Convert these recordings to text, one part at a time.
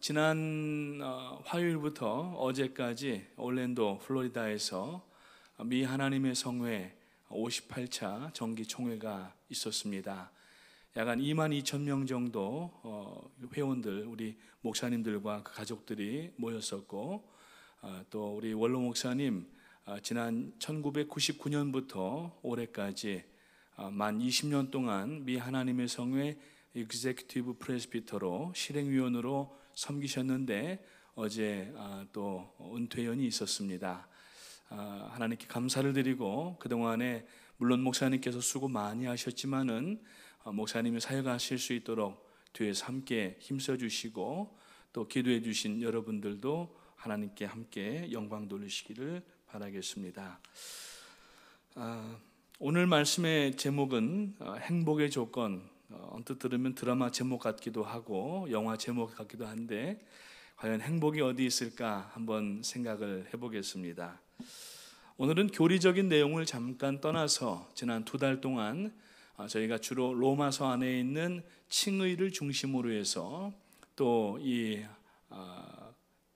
지난 화요일부터 어제까지 올랜도 플로리다에서 미 하나님의 성회 58차 정기 총회가 있었습니다. 약 한 22,000명 정도 회원들, 우리 목사님들과 그 가족들이 모였었고, 또 우리 원로 목사님 지난 1999년부터 올해까지 만 20년 동안 미 하나님의 성회 executive presbyter로 실행위원으로 섬기셨는데 어제 또 은퇴연이 있었습니다. 하나님께 감사를 드리고 그동안에 물론 목사님께서 수고 많이 하셨지만은 목사님이 사역하실 수 있도록 뒤에서 함께 힘써 주시고 또 기도해 주신 여러분들도 하나님께 함께 영광 돌리시기를 바라겠습니다. 오늘 말씀의 제목은 행복의 조건. 언뜻 들으면 드라마 제목 같기도 하고 영화 제목 같기도 한데 과연 행복이 어디 있을까 한번 생각을 해보겠습니다. 오늘은 교리적인 내용을 잠깐 떠나서 지난 2달 동안 저희가 주로 로마서 안에 있는 칭의를 중심으로 해서 또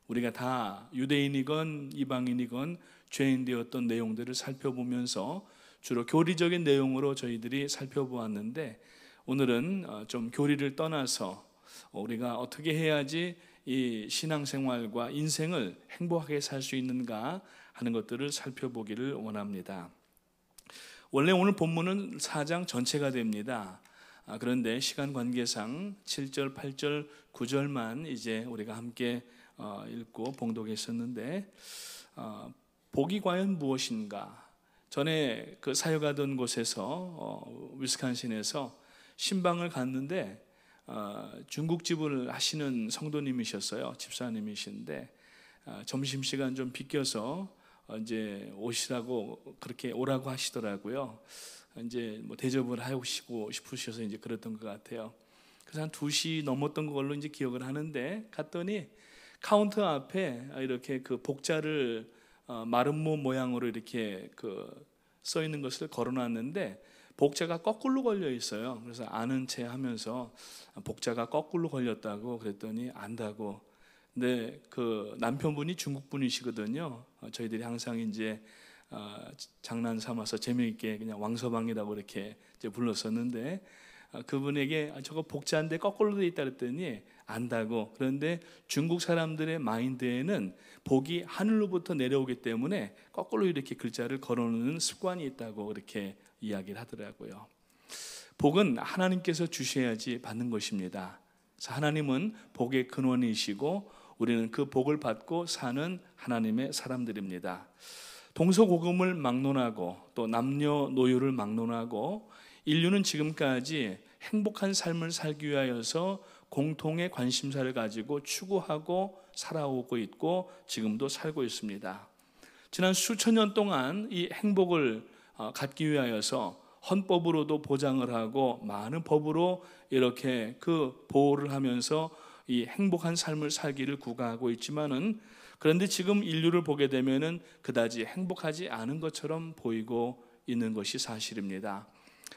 우리가 다 유대인이건 이방인이건 죄인 되었던 내용들을 살펴보면서 주로 교리적인 내용으로 저희들이 살펴보았는데 오늘은 좀 교리를 떠나서 우리가 어떻게 해야지 이 신앙생활과 인생을 행복하게 살 수 있는가 하는 것들을 살펴보기를 원합니다. 원래 오늘 본문은 4장 전체가 됩니다. 그런데 시간 관계상 7절, 8절, 9절만 이제 우리가 함께 읽고 봉독했었는데 복이 과연 무엇인가? 전에 그 사역하던 곳에서 위스콘신에서 신방을 갔는데 중국집을 하시는 성도님이셨어요. 집사님이신데 점심시간 좀 비껴서 이제 오시라고 그렇게 오라고 하시더라고요. 이제 뭐 대접을 하시고 싶으셔서 이제 그랬던 것 같아요. 그래서 한 2시 넘었던 걸로 이제 기억을 하는데 갔더니 카운터 앞에 이렇게 그 복자를 마름모 모양으로 이렇게 써 있는 것을 걸어놨는데 복자가 거꾸로 걸려 있어요. 그래서 아는 체 하면서 복자가 거꾸로 걸렸다고 그랬더니 안다고. 근데 그 남편분이 중국 분이시거든요. 저희들이 항상 이제 장난 삼아서 재미있게 그냥 왕서방이라고 이렇게 이제 불렀었는데 그분에게 저거 복자인데 거꾸로 돼 있다 그랬더니 안다고. 그런데 중국 사람들의 마인드에는 복이 하늘로부터 내려오기 때문에 거꾸로 이렇게 글자를 걸어놓는 습관이 있다고 이렇게 이야기를 하더라고요. 복은 하나님께서 주셔야지 받는 것입니다. 그래서 하나님은 복의 근원이시고 우리는 그 복을 받고 사는 하나님의 사람들입니다. 동서고금을 막론하고 또 남녀노유를 막론하고 인류는 지금까지 행복한 삶을 살기 위하여서 공통의 관심사를 가지고 추구하고 살아오고 있고 지금도 살고 있습니다. 지난 수천 년 동안 이 행복을 갖기 위하여서 헌법으로도 보장을 하고 많은 법으로 이렇게 그 보호를 하면서 이 행복한 삶을 살기를 구가하고 있지만은 그런데 지금 인류를 보게 되면은 그다지 행복하지 않은 것처럼 보이고 있는 것이 사실입니다.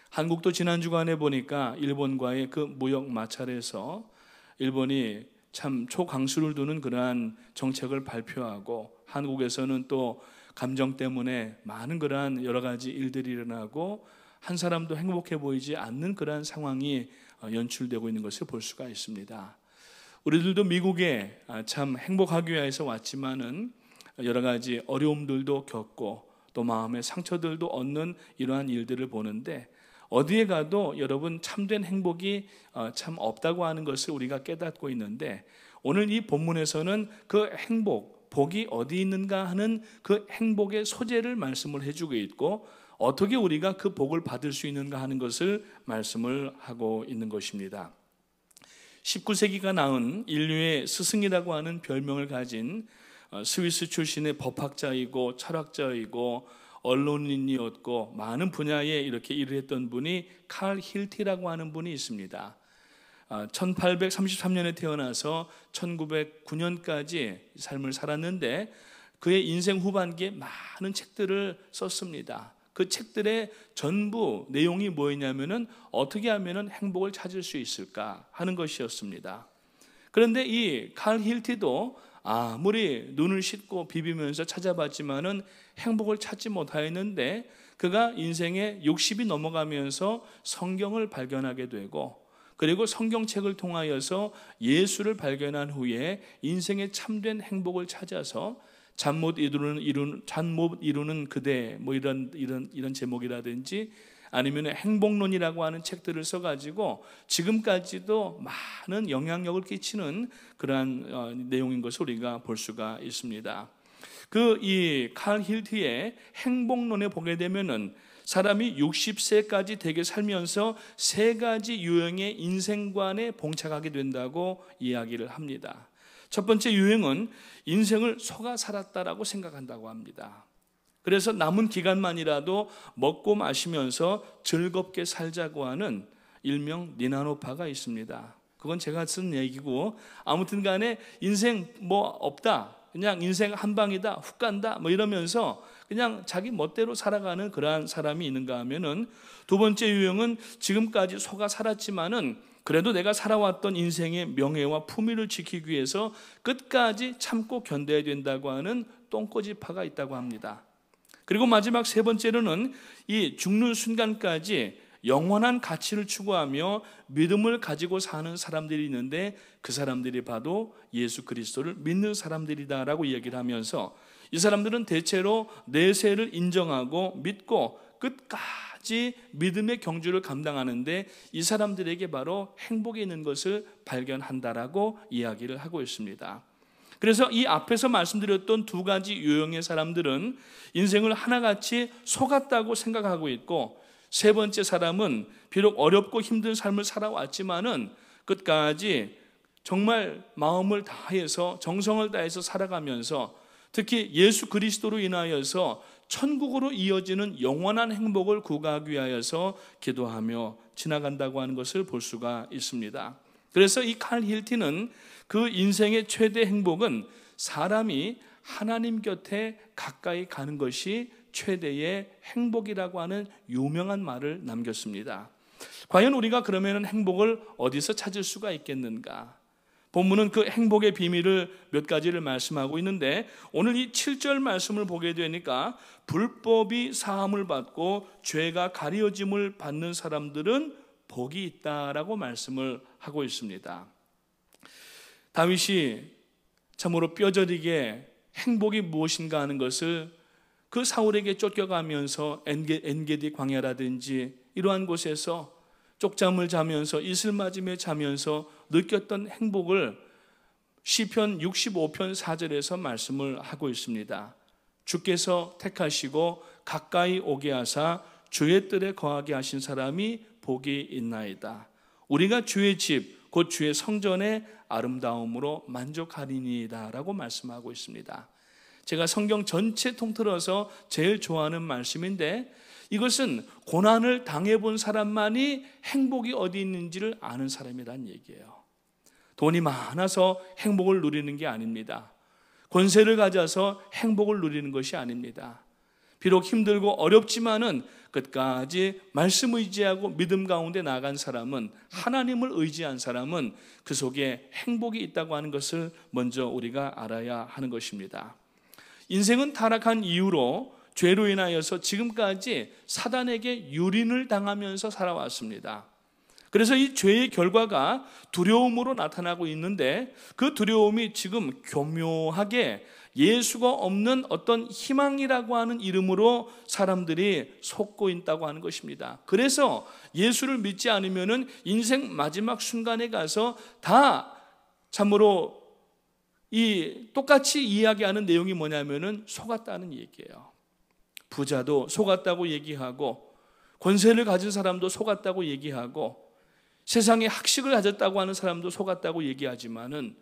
한국도 지난 주간에 보니까 일본과의 그 무역 마찰에서 일본이 참 초강수를 두는 그러한 정책을 발표하고 한국에서는 또 감정 때문에 많은 그러한 여러 가지 일들이 일어나고 한 사람도 행복해 보이지 않는 그러한 상황이 연출되고 있는 것을 볼 수가 있습니다. 우리들도 미국에 참 행복하기 위해서 왔지만은 여러 가지 어려움들도 겪고 또 마음의 상처들도 얻는 이러한 일들을 보는데 어디에 가도 여러분 참된 행복이 참 없다고 하는 것을 우리가 깨닫고 있는데 오늘 이 본문에서는 그 행복, 복이 어디 있는가 하는 그 행복의 소재를 말씀을 해주고 있고 어떻게 우리가 그 복을 받을 수 있는가 하는 것을 말씀을 하고 있는 것입니다. 19세기가 낳은 인류의 스승이라고 하는 별명을 가진 스위스 출신의 법학자이고 철학자이고 언론인이었고 많은 분야에 이렇게 일을 했던 분이 칼 힐티라고 하는 분이 있습니다. 1833년에 태어나서 1909년까지 삶을 살았는데 그의 인생 후반기에 많은 책들을 썼습니다. 그 책들의 전부 내용이 뭐였냐면은 어떻게 하면은 행복을 찾을 수 있을까 하는 것이었습니다. 그런데 이 칼 힐티도 아무리 눈을 씻고 비비면서 찾아봤지만은 행복을 찾지 못하였는데, 그가 인생에 60이 넘어가면서 성경을 발견하게 되고, 그리고 성경책을 통하여서 예수를 발견한 후에 인생의 참된 행복을 찾아서 잠 못 이루는 그대, 뭐 이런 제목이라든지, 아니면 행복론이라고 하는 책들을 써가지고 지금까지도 많은 영향력을 끼치는 그러한 내용인 것을 우리가 볼 수가 있습니다. 이 칼 힐티의 행복론에 보게 되면은 사람이 60세까지 되게 살면서 세 가지 유형의 인생관에 봉착하게 된다고 이야기를 합니다. 첫 번째 유형은 인생을 속아 살았다라고 생각한다고 합니다. 그래서 남은 기간만이라도 먹고 마시면서 즐겁게 살자고 하는 일명 니나노파가 있습니다. 그건 제가 쓴 얘기고, 아무튼 간에 인생 뭐 없다, 그냥 인생 한 방이다, 훅 간다, 뭐 이러면서 그냥 자기 멋대로 살아가는 그러한 사람이 있는가 하면은, 두 번째 유형은 지금까지 속아 살았지만은 그래도 내가 살아왔던 인생의 명예와 품위를 지키기 위해서 끝까지 참고 견뎌야 된다고 하는 똥꼬지파가 있다고 합니다. 그리고 마지막 세 번째로는 이 죽는 순간까지 영원한 가치를 추구하며 믿음을 가지고 사는 사람들이 있는데, 그 사람들이 봐도 예수 그리스도를 믿는 사람들이다라고 얘기를 하면서, 이 사람들은 대체로 내세를 인정하고 믿고 끝까지 믿음의 경주를 감당하는데, 이 사람들에게 바로 행복이 있는 것을 발견한다라고 이야기를 하고 있습니다. 그래서 이 앞에서 말씀드렸던 두 가지 유형의 사람들은 인생을 하나같이 속았다고 생각하고 있고, 세 번째 사람은 비록 어렵고 힘든 삶을 살아왔지만은 끝까지 정말 마음을 다해서 정성을 다해서 살아가면서, 특히 예수 그리스도로 인하여서 천국으로 이어지는 영원한 행복을 구하기 위하여서 기도하며 지나간다고 하는 것을 볼 수가 있습니다. 그래서 이 칼 힐티는 그 인생의 최대 행복은 사람이 하나님 곁에 가까이 가는 것이 최대의 행복이라고 하는 유명한 말을 남겼습니다. 과연 우리가 그러면 행복을 어디서 찾을 수가 있겠는가? 본문은 그 행복의 비밀을 몇 가지를 말씀하고 있는데, 오늘 이 7절 말씀을 보게 되니까 불법이 사함을 받고 죄가 가려짐을 받는 사람들은 복이 있다라고 말씀을 하고 있습니다. 다윗이 참으로 뼈저리게 행복이 무엇인가 하는 것을 그 사울에게 쫓겨가면서 엔게디 광야라든지 이러한 곳에서 쪽잠을 자면서 이슬 맞으며 자면서 느꼈던 행복을 시편 65편 4절에서 말씀을 하고 있습니다. 주께서 택하시고 가까이 오게 하사 주의 뜰에 거하게 하신 사람이 복이 있나이다. 우리가 주의 집 곧 주의 성전의 아름다움으로 만족하리니이다 라고 말씀하고 있습니다. 제가 성경 전체 통틀어서 제일 좋아하는 말씀인데, 이것은 고난을 당해본 사람만이 행복이 어디 있는지를 아는 사람이란 얘기예요. 돈이 많아서 행복을 누리는 게 아닙니다. 권세를 가져서 행복을 누리는 것이 아닙니다. 비록 힘들고 어렵지만은 끝까지 말씀 의지하고 믿음 가운데 나간 사람은, 하나님을 의지한 사람은 그 속에 행복이 있다고 하는 것을 먼저 우리가 알아야 하는 것입니다. 인생은 타락한 이후로 죄로 인하여서 지금까지 사단에게 유린을 당하면서 살아왔습니다. 그래서 이 죄의 결과가 두려움으로 나타나고 있는데, 그 두려움이 지금 교묘하게 예수가 없는 어떤 희망이라고 하는 이름으로 사람들이 속고 있다고 하는 것입니다. 그래서 예수를 믿지 않으면은 인생 마지막 순간에 가서 다 참으로 똑같이 이야기하는 내용이 뭐냐면은 속았다는 얘기예요. 부자도 속았다고 얘기하고, 권세를 가진 사람도 속았다고 얘기하고, 세상에 학식을 가졌다고 하는 사람도 속았다고 얘기하지만은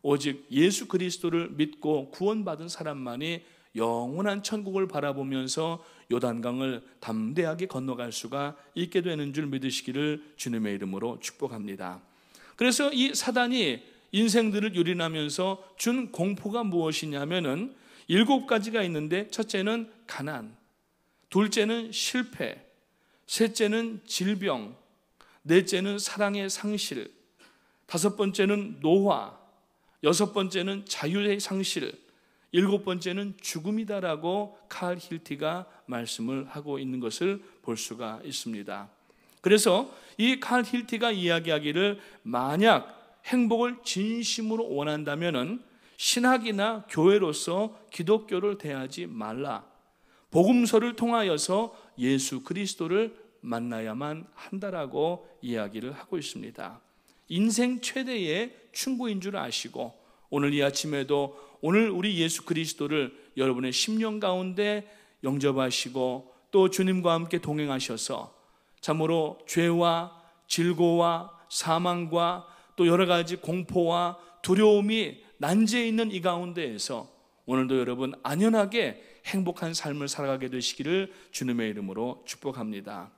오직 예수 그리스도를 믿고 구원받은 사람만이 영원한 천국을 바라보면서 요단강을 담대하게 건너갈 수가 있게 되는 줄 믿으시기를 주님의 이름으로 축복합니다. 그래서 이 사단이 인생들을 유린하면서 준 공포가 무엇이냐면은 7가지가 있는데, 첫째는 가난, 둘째는 실패, 셋째는 질병, 넷째는 사랑의 상실, 다섯 번째는 노화, 여섯 번째는 자유의 상실, 일곱 번째는 죽음이다라고 칼 힐티가 말씀을 하고 있는 것을 볼 수가 있습니다. 그래서 이 칼 힐티가 이야기하기를 만약 행복을 진심으로 원한다면은 신학이나 교회로서 기독교를 대하지 말라. 복음서를 통하여서 예수 그리스도를 만나야만 한다라고 이야기를 하고 있습니다. 인생 최대의 충고인 줄 아시고 오늘 이 아침에도 오늘 우리 예수 그리스도를 여러분의 심령 가운데 영접하시고 또 주님과 함께 동행하셔서 참으로 죄와 질고와 사망과 또 여러 가지 공포와 두려움이 난제해 있는 이 가운데에서 오늘도 여러분 안연하게 행복한 삶을 살아가게 되시기를 주님의 이름으로 축복합니다.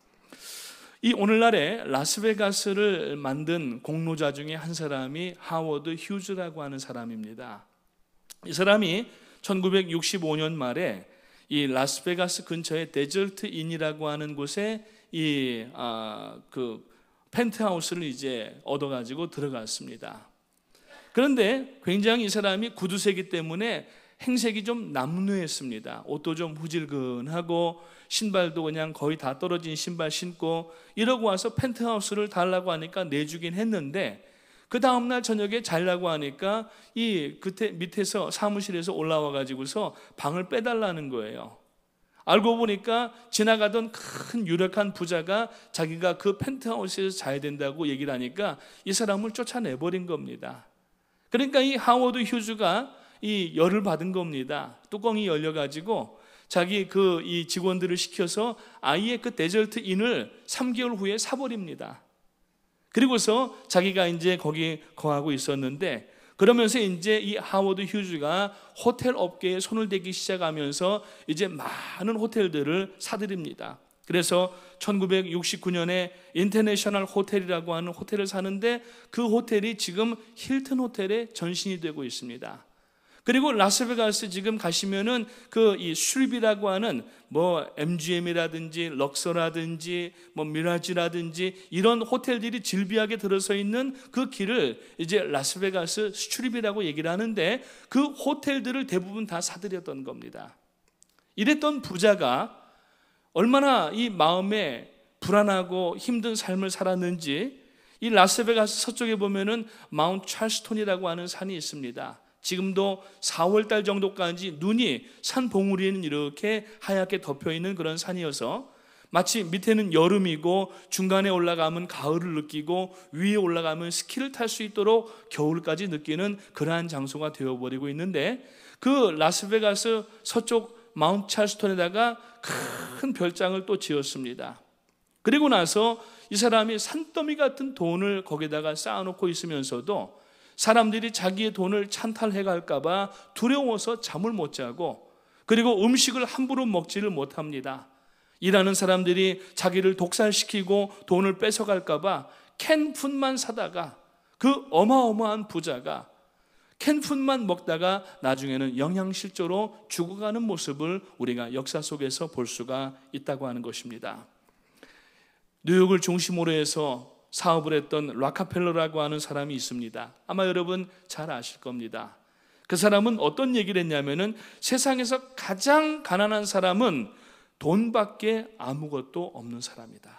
이 오늘날에 라스베가스를 만든 공로자 중에 한 사람이 하워드 휴즈라고 하는 사람입니다. 이 사람이 1965년 말에 이 라스베가스 근처의 데절트 인이라고 하는 곳에 그 펜트하우스를 이제 얻어가지고 들어갔습니다. 그런데 굉장히 이 사람이 구두쇠이기 때문에 행색이 좀 남루했습니다. 옷도 좀 후질근하고 신발도 그냥 거의 다 떨어진 신발 신고 이러고 와서 펜트하우스를 달라고 하니까 내주긴 했는데 그 다음날 저녁에 자려고 하니까 이 밑에서 사무실에서 올라와 가지고서 방을 빼달라는 거예요. 알고 보니까 지나가던 큰 유력한 부자가 자기가 그 펜트하우스에서 자야 된다고 얘기를 하니까 이 사람을 쫓아내버린 겁니다. 그러니까 이 하워드 휴즈가 이 열을 받은 겁니다. 뚜껑이 열려가지고 자기 이 직원들을 시켜서 아예 그 데절트 인을 3개월 후에 사버립니다. 그리고서 자기가 이제 거기 거하고 있었는데 그러면서 이제 이 하워드 휴즈가 호텔 업계에 손을 대기 시작하면서 이제 많은 호텔들을 사들입니다. 그래서 1969년에 인터내셔널 호텔이라고 하는 호텔을 사는데 그 호텔이 지금 힐튼 호텔의 전신이 되고 있습니다. 그리고 라스베가스 지금 가시면은 이 슈립이라고 하는 뭐 MGM이라든지 럭서라든지 뭐 미라지라든지 이런 호텔들이 질비하게 들어서 있는 그 길을 이제 라스베가스 슈립이라고 얘기를 하는데 그 호텔들을 대부분 다 사들였던 겁니다. 이랬던 부자가 얼마나 이 마음에 불안하고 힘든 삶을 살았는지 이 라스베가스 서쪽에 보면은 마운트 찰스톤이라고 하는 산이 있습니다. 지금도 4월달 정도까지 눈이 산 봉우리에는 이렇게 하얗게 덮여있는 그런 산이어서 마치 밑에는 여름이고 중간에 올라가면 가을을 느끼고 위에 올라가면 스키를 탈 수 있도록 겨울까지 느끼는 그러한 장소가 되어버리고 있는데 그 라스베가스 서쪽 마운트 찰스톤에다가 큰 별장을 또 지었습니다. 그리고 나서 이 사람이 산더미 같은 돈을 거기다가 쌓아놓고 있으면서도 사람들이 자기의 돈을 찬탈해 갈까 봐 두려워서 잠을 못 자고 그리고 음식을 함부로 먹지를 못합니다. 일하는 사람들이 자기를 독살시키고 돈을 뺏어갈까 봐 캔푸드만 사다가 그 어마어마한 부자가 캔푸드만 먹다가 나중에는 영양실조로 죽어가는 모습을 우리가 역사 속에서 볼 수가 있다고 하는 것입니다. 뉴욕을 중심으로 해서 사업을 했던 락카펠러라고 하는 사람이 있습니다. 아마 여러분 잘 아실 겁니다. 그 사람은 어떤 얘기를 했냐면은 세상에서 가장 가난한 사람은 돈밖에 아무것도 없는 사람이다.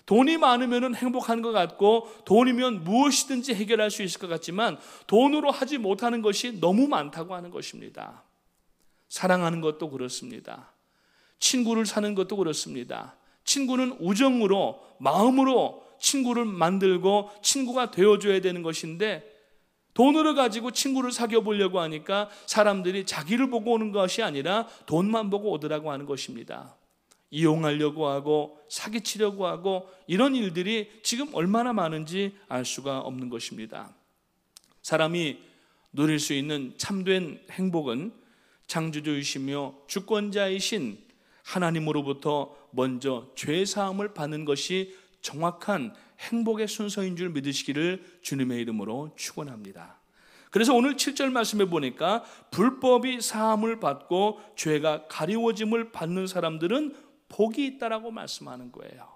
돈이 많으면 행복한 것 같고 돈이면 무엇이든지 해결할 수 있을 것 같지만 돈으로 하지 못하는 것이 너무 많다고 하는 것입니다. 사랑하는 것도 그렇습니다. 친구를 사는 것도 그렇습니다. 친구는 우정으로 마음으로 친구를 만들고 친구가 되어줘야 되는 것인데 돈으로 가지고 친구를 사귀어 보려고 하니까 사람들이 자기를 보고 오는 것이 아니라 돈만 보고 오더라고 하는 것입니다. 이용하려고 하고 사기치려고 하고 이런 일들이 지금 얼마나 많은지 알 수가 없는 것입니다. 사람이 누릴 수 있는 참된 행복은 창조주이시며 주권자이신 하나님으로부터 먼저 죄사함을 받는 것이 정확한 행복의 순서인 줄 믿으시기를 주님의 이름으로 축원합니다. 그래서 오늘 7절 말씀에 보니까 불법이 사함을 받고 죄가 가리워짐을 받는 사람들은 복이 있다라고 말씀하는 거예요.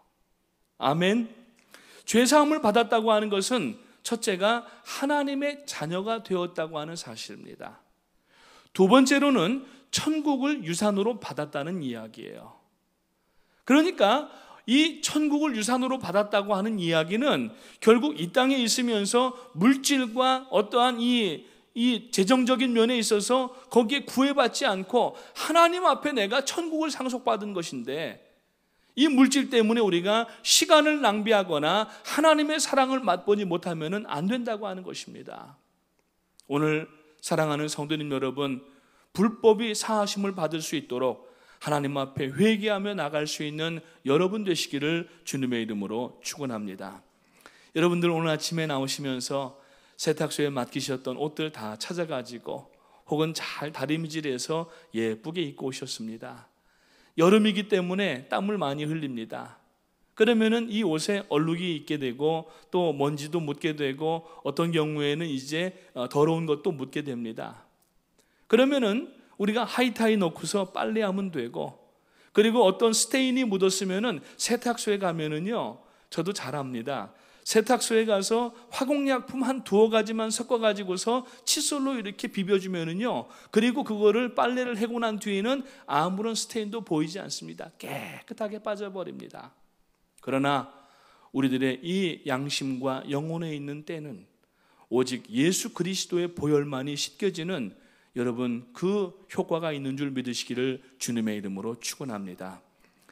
아멘. 죄사함을 받았다고 하는 것은 첫째가 하나님의 자녀가 되었다고 하는 사실입니다. 두 번째로는 천국을 유산으로 받았다는 이야기예요. 그러니까 이 천국을 유산으로 받았다고 하는 이야기는 결국 이 땅에 있으면서 물질과 어떠한 이 재정적인 면에 있어서 거기에 구애받지 않고 하나님 앞에 내가 천국을 상속받은 것인데, 이 물질 때문에 우리가 시간을 낭비하거나 하나님의 사랑을 맛보지 못하면 안 된다고 하는 것입니다. 오늘 사랑하는 성도님 여러분, 불법이 사하심을 받을 수 있도록 하나님 앞에 회개하며 나갈 수 있는 여러분 되시기를 주님의 이름으로 축원합니다. 여러분들 오늘 아침에 나오시면서 세탁소에 맡기셨던 옷들 다 찾아가지고 혹은 잘 다림질해서 예쁘게 입고 오셨습니다. 여름이기 때문에 땀을 많이 흘립니다. 그러면은 이 옷에 얼룩이 있게 되고 또 먼지도 묻게 되고 어떤 경우에는 이제 더러운 것도 묻게 됩니다. 그러면은 우리가 하이타이 넣고서 빨래하면 되고, 그리고 어떤 스테인이 묻었으면은 세탁소에 가면은요, 저도 잘 압니다. 세탁소에 가서 화공약품 한 두어 가지만 섞어가지고서 칫솔로 이렇게 비벼주면은요, 그리고 그거를 빨래를 해고 난 뒤에는 아무런 스테인도 보이지 않습니다. 깨끗하게 빠져버립니다. 그러나 우리들의 이 양심과 영혼에 있는 때는 오직 예수 그리스도의 보혈만이 씻겨지는 여러분 그 효과가 있는 줄 믿으시기를 주님의 이름으로 축원합니다.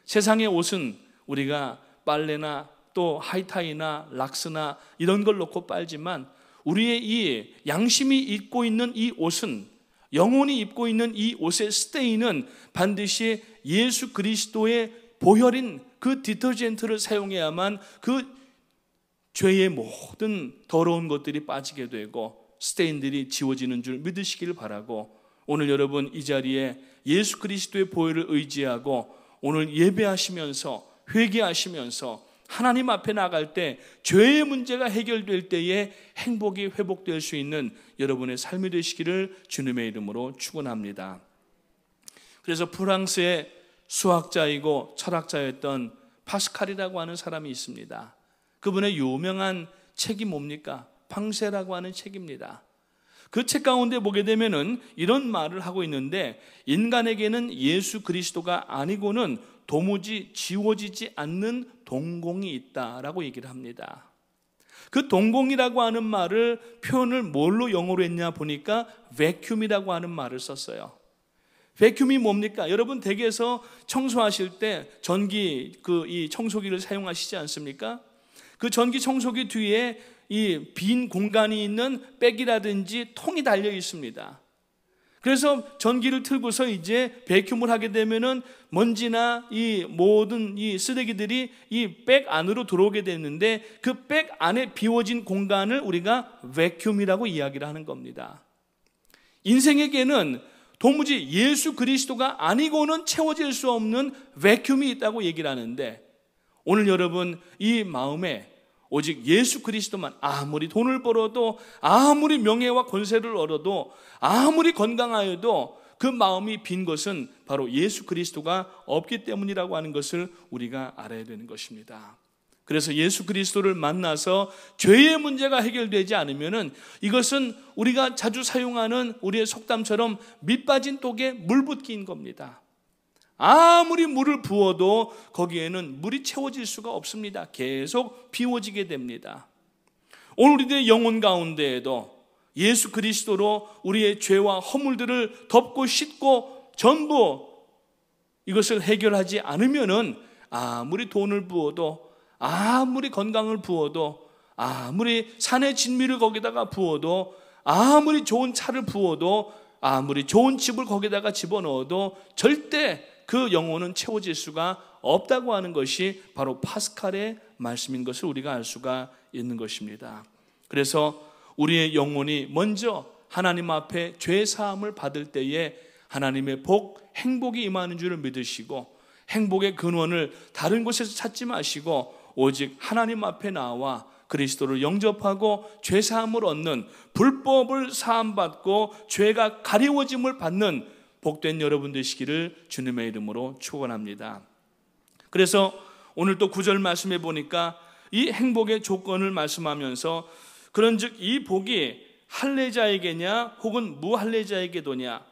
세상의 옷은 우리가 빨래나 또 하이타이나 락스나 이런 걸 놓고 빨지만, 우리의 이 양심이 입고 있는 이 옷은, 영혼이 입고 있는 이 옷의 스테인은 반드시 예수 그리스도의 보혈인 그 디터젠트를 사용해야만 그 죄의 모든 더러운 것들이 빠지게 되고 스테인들이 지워지는 줄 믿으시기를 바라고, 오늘 여러분 이 자리에 예수 그리스도의 보혈을 의지하고 오늘 예배하시면서 회개하시면서 하나님 앞에 나갈 때 죄의 문제가 해결될 때에 행복이 회복될 수 있는 여러분의 삶이 되시기를 주님의 이름으로 축원합니다. 그래서 프랑스의 수학자이고 철학자였던 파스칼이라고 하는 사람이 있습니다. 그분의 유명한 책이 뭡니까? 팡세라고 하는 책입니다. 그 책 가운데 보게 되면은 이런 말을 하고 있는데, 인간에게는 예수 그리스도가 아니고는 도무지 지워지지 않는 동공이 있다라고 얘기를 합니다. 그 동공이라고 하는 말을 표현을 뭘로 영어로 했냐 보니까 vacuum이라고 하는 말을 썼어요. vacuum이 뭡니까? 여러분 댁에서 청소하실 때 전기 이 청소기를 사용하시지 않습니까? 그 전기 청소기 뒤에 이 빈 공간이 있는 백이라든지 통이 달려 있습니다. 그래서 전기를 틀고서 이제 배큐um을 하게 되면은 먼지나 이 모든 이 쓰레기들이 이 백 안으로 들어오게 되는데, 그 백 안에 비워진 공간을 우리가 vacuum이라고 이야기를 하는 겁니다. 인생에게는 도무지 예수 그리스도가 아니고는 채워질 수 없는 vacuum이 있다고 얘기를 하는데, 오늘 여러분 이 마음에 오직 예수 그리스도만, 아무리 돈을 벌어도, 아무리 명예와 권세를 얻어도, 아무리 건강하여도 그 마음이 빈 것은 바로 예수 그리스도가 없기 때문이라고 하는 것을 우리가 알아야 되는 것입니다. 그래서 예수 그리스도를 만나서 죄의 문제가 해결되지 않으면은 이것은 우리가 자주 사용하는 우리의 속담처럼 밑 빠진 독에 물 붓기인 겁니다. 아무리 물을 부어도 거기에는 물이 채워질 수가 없습니다. 계속 비워지게 됩니다. 오늘 우리들의 영혼 가운데에도 예수 그리스도로 우리의 죄와 허물들을 덮고 씻고 전부 이것을 해결하지 않으면은 아무리 돈을 부어도, 아무리 건강을 부어도, 아무리 산의 진미를 거기다가 부어도, 아무리 좋은 차를 부어도, 아무리 좋은 집을 거기다가 집어넣어도 절대 그 영혼은 채워질 수가 없다고 하는 것이 바로 파스칼의 말씀인 것을 우리가 알 수가 있는 것입니다. 그래서 우리의 영혼이 먼저 하나님 앞에 죄 사함을 받을 때에 하나님의 복, 행복이 임하는 줄을 믿으시고, 행복의 근원을 다른 곳에서 찾지 마시고 오직 하나님 앞에 나와 그리스도를 영접하고 죄 사함을 얻는, 불법을 사함받고 죄가 가리워짐을 받는 복된 여러분 되시기를 주님의 이름으로 축원합니다. 그래서 오늘 또 9절 말씀해 보니까 이 행복의 조건을 말씀하면서 그런즉 이 복이 할례자에게냐 혹은 무할례자에게도냐?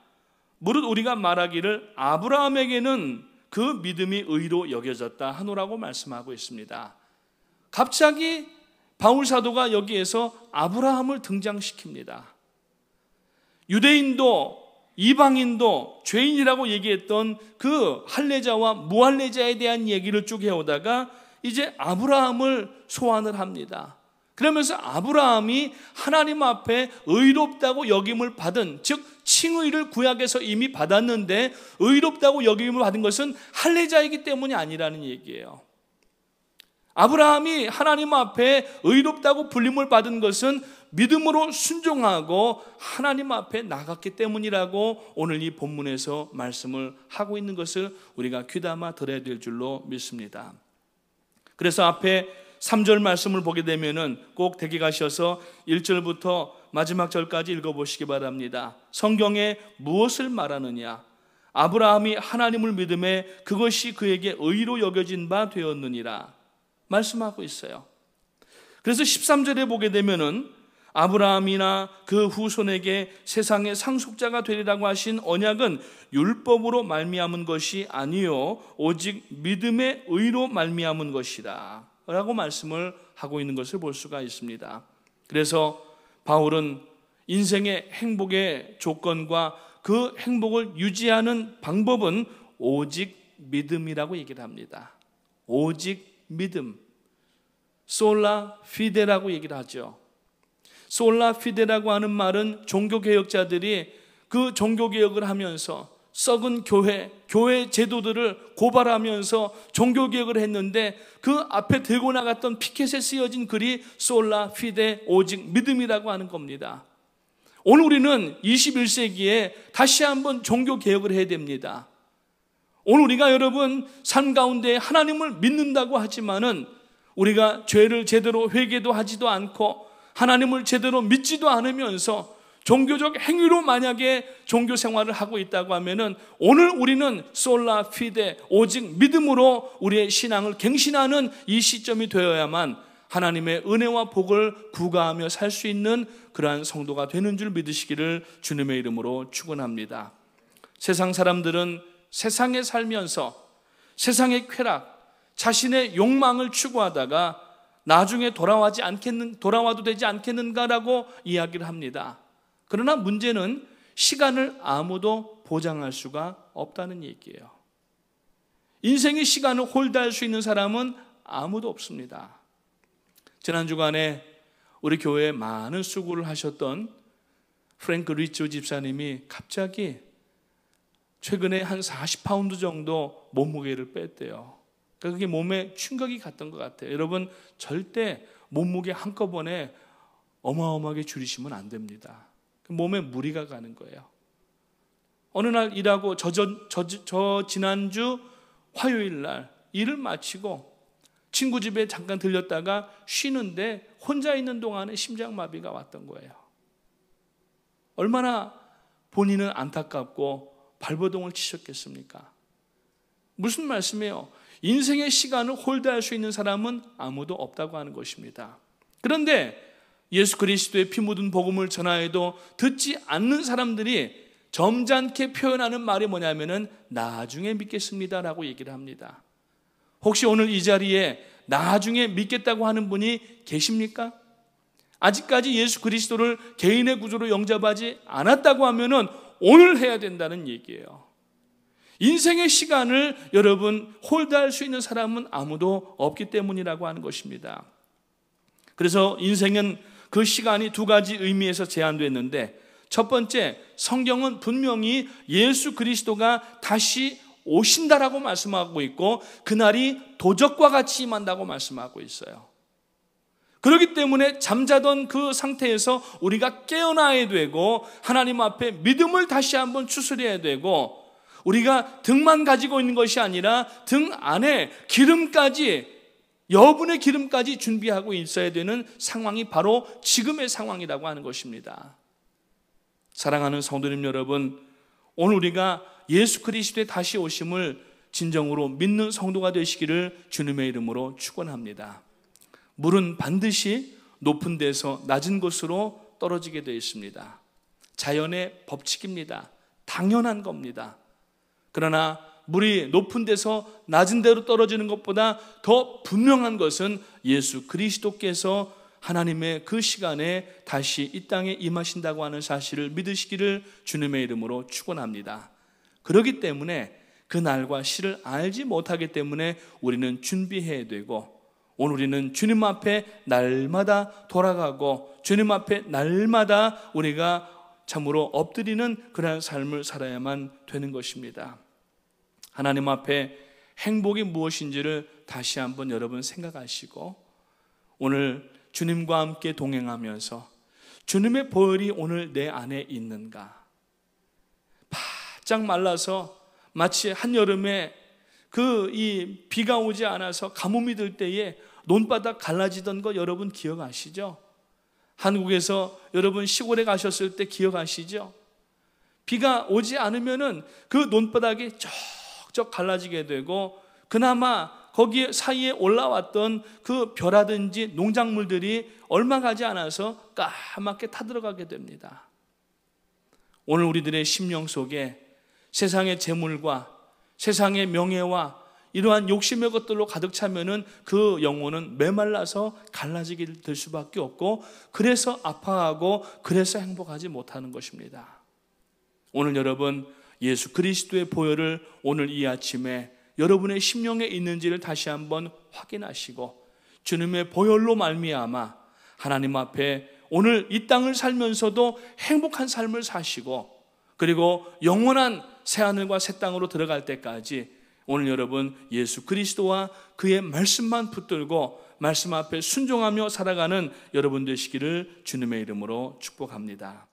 무릇 우리가 말하기를 아브라함에게는 그 믿음이 의로 여겨졌다 하노라고 말씀하고 있습니다. 갑자기 바울 사도가 여기에서 아브라함을 등장시킵니다. 유대인도 이방인도 죄인이라고 얘기했던 그 할례자와 무할례자에 대한 얘기를 쭉 해오다가 이제 아브라함을 소환을 합니다. 그러면서 아브라함이 하나님 앞에 의롭다고 여김을 받은, 즉 칭의를 구약에서 이미 받았는데 의롭다고 여김을 받은 것은 할례자이기 때문이 아니라는 얘기예요. 아브라함이 하나님 앞에 의롭다고 불림을 받은 것은 믿음으로 순종하고 하나님 앞에 나갔기 때문이라고 오늘 이 본문에서 말씀을 하고 있는 것을 우리가 귀담아 들어야 될 줄로 믿습니다. 그래서 앞에 3절 말씀을 보게 되면은 꼭 대기 가셔서 1절부터 마지막 절까지 읽어보시기 바랍니다. 성경에 무엇을 말하느냐? 아브라함이 하나님을 믿음에 그것이 그에게 의로 여겨진 바 되었느니라 말씀하고 있어요. 그래서 13절에 보게 되면은 아브라함이나 그 후손에게 세상의 상속자가 되리라고 하신 언약은 율법으로 말미암은 것이 아니요 오직 믿음의 의로 말미암은 것이다 라고 말씀을 하고 있는 것을 볼 수가 있습니다. 그래서 바울은 인생의 행복의 조건과 그 행복을 유지하는 방법은 오직 믿음이라고 얘기를 합니다. 오직 믿음, 솔라 피데라고 얘기를 하죠. 솔라 피데라고 하는 말은 종교개혁자들이 그 종교개혁을 하면서 썩은 교회 제도들을 고발하면서 종교개혁을 했는데 그 앞에 들고 나갔던 피켓에 쓰여진 글이 솔라 피데, 오직 믿음이라고 하는 겁니다. 오늘 우리는 21세기에 다시 한번 종교개혁을 해야 됩니다. 오늘 우리가 여러분 삶 가운데 하나님을 믿는다고 하지만은 우리가 죄를 제대로 회개도 하지도 않고 하나님을 제대로 믿지도 않으면서 종교적 행위로 만약에 종교 생활을 하고 있다고 하면은 오늘 우리는 솔라 피데, 오직 믿음으로 우리의 신앙을 갱신하는 이 시점이 되어야만 하나님의 은혜와 복을 구가하며 살 수 있는 그러한 성도가 되는 줄 믿으시기를 주님의 이름으로 축원합니다. 세상 사람들은 세상에 살면서 세상의 쾌락, 자신의 욕망을 추구하다가 나중에 돌아와도 되지 않겠는가라고 이야기를 합니다. 그러나 문제는 시간을 아무도 보장할 수가 없다는 얘기예요. 인생의 시간을 홀드할 수 있는 사람은 아무도 없습니다. 지난 주간에 우리 교회에 많은 수고를 하셨던 프랭크 리츠 집사님이 갑자기 최근에 한 40파운드 정도 몸무게를 뺐대요. 그러니까 그게 몸에 충격이 갔던 것 같아요. 여러분 절대 몸무게 한꺼번에 어마어마하게 줄이시면 안 됩니다. 몸에 무리가 가는 거예요. 어느 날 일하고 저 지난주 화요일 날 일을 마치고 친구 집에 잠깐 들렸다가 쉬는데 혼자 있는 동안에 심장마비가 왔던 거예요. 얼마나 본인은 안타깝고 발버둥을 치셨겠습니까? 무슨 말씀이에요? 인생의 시간을 홀드할 수 있는 사람은 아무도 없다고 하는 것입니다. 그런데 예수 그리스도의 피 묻은 복음을 전하여도 듣지 않는 사람들이 점잖게 표현하는 말이 뭐냐면은 나중에 믿겠습니다라고 얘기를 합니다. 혹시 오늘 이 자리에 나중에 믿겠다고 하는 분이 계십니까? 아직까지 예수 그리스도를 개인의 구주로 영접하지 않았다고 하면은 오늘 해야 된다는 얘기예요. 인생의 시간을 여러분 홀드할 수 있는 사람은 아무도 없기 때문이라고 하는 것입니다. 그래서 인생은 그 시간이 두 가지 의미에서 제한됐는데, 첫 번째, 성경은 분명히 예수 그리스도가 다시 오신다라고 말씀하고 있고 그날이 도적과 같이 임한다고 말씀하고 있어요. 그렇기 때문에 잠자던 그 상태에서 우리가 깨어나야 되고 하나님 앞에 믿음을 다시 한번 추스려야 되고, 우리가 등만 가지고 있는 것이 아니라 등 안에 기름까지, 여분의 기름까지 준비하고 있어야 되는 상황이 바로 지금의 상황이라고 하는 것입니다. 사랑하는 성도님 여러분, 오늘 우리가 예수 그리스도의 다시 오심을 진정으로 믿는 성도가 되시기를 주님의 이름으로 축원합니다. 물은 반드시 높은 데서 낮은 곳으로 떨어지게 되어 있습니다. 자연의 법칙입니다. 당연한 겁니다. 그러나 물이 높은 데서 낮은 데로 떨어지는 것보다 더 분명한 것은 예수 그리스도께서 하나님의 그 시간에 다시 이 땅에 임하신다고 하는 사실을 믿으시기를 주님의 이름으로 축원합니다. 그렇기 때문에 그 날과 시를 알지 못하기 때문에 우리는 준비해야 되고, 오늘 우리는 주님 앞에 날마다 돌아가고 주님 앞에 날마다 우리가 참으로 엎드리는 그러한 삶을 살아야만 되는 것입니다. 하나님 앞에 행복이 무엇인지를 다시 한번 여러분 생각하시고, 오늘 주님과 함께 동행하면서 주님의 보혈이 오늘 내 안에 있는가? 바짝 말라서 마치 한여름에 이 비가 오지 않아서 가뭄이 들 때에 논바닥 갈라지던 거 여러분 기억하시죠? 한국에서 여러분 시골에 가셨을 때 기억하시죠? 비가 오지 않으면은 그 논바닥이 쩍쩍 갈라지게 되고, 그나마 거기 사이에 올라왔던 그 벼라든지 농작물들이 얼마 가지 않아서 까맣게 타들어가게 됩니다. 오늘 우리들의 심령 속에 세상의 재물과 세상의 명예와 이러한 욕심의 것들로 가득 차면은 그 영혼은 메말라서 갈라지게 될 수밖에 없고, 그래서 아파하고 그래서 행복하지 못하는 것입니다. 오늘 여러분 예수 그리스도의 보혈을 오늘 이 아침에 여러분의 심령에 있는지를 다시 한번 확인하시고, 주님의 보혈로 말미암아 하나님 앞에 오늘 이 땅을 살면서도 행복한 삶을 사시고, 그리고 영원한 새하늘과 새 땅으로 들어갈 때까지 오늘 여러분 예수 그리스도와 그의 말씀만 붙들고 말씀 앞에 순종하며 살아가는 여러분 되시기를 주님의 이름으로 축복합니다.